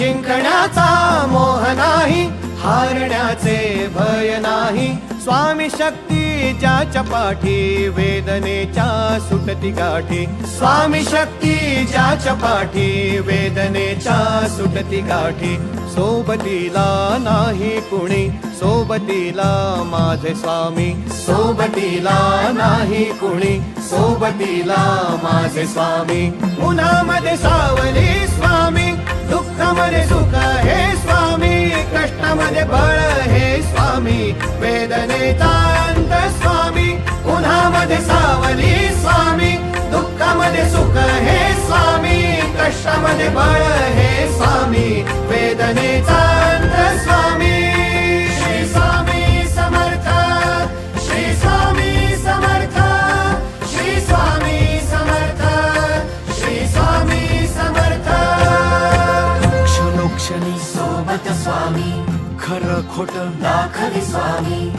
जिंकण्याचा मोह नाही, हारण्याचे भय नाही. स्वामी शक्ती ज्याच्या पाठी, वेदनेच्या सुटती गाठी. स्वामी शक्ती ज्याच्या पाठी, वेदनेच्या सुटती गाठी. सोबतीला नाही कुणी, सोबतीला माझे स्वामी. सोबतीला नाही कुणी, सोबतीला माझे स्वामी. उन्हामध्ये सावली स्वामी, दुःखामध्ये सुख हे स्वामी. कष्टामध्ये बळ हे स्वामी, वेदनेचा अंत स्वामी. उन्हामध्ये सावली स्वामी, दुःखामध्ये सुख हे स्वामी. कष्टामध्ये बळ हे स्वामी, वेदनेचा अंत स्वामी. श्री स्वामी समर्थ, श्री स्वामी समर्थ, श्री स्वामी समर्थ, श्री स्वामी समर्थ. क्षणोक्षणी सोबत स्वामी, खरं खोट दाखवी स्वामी.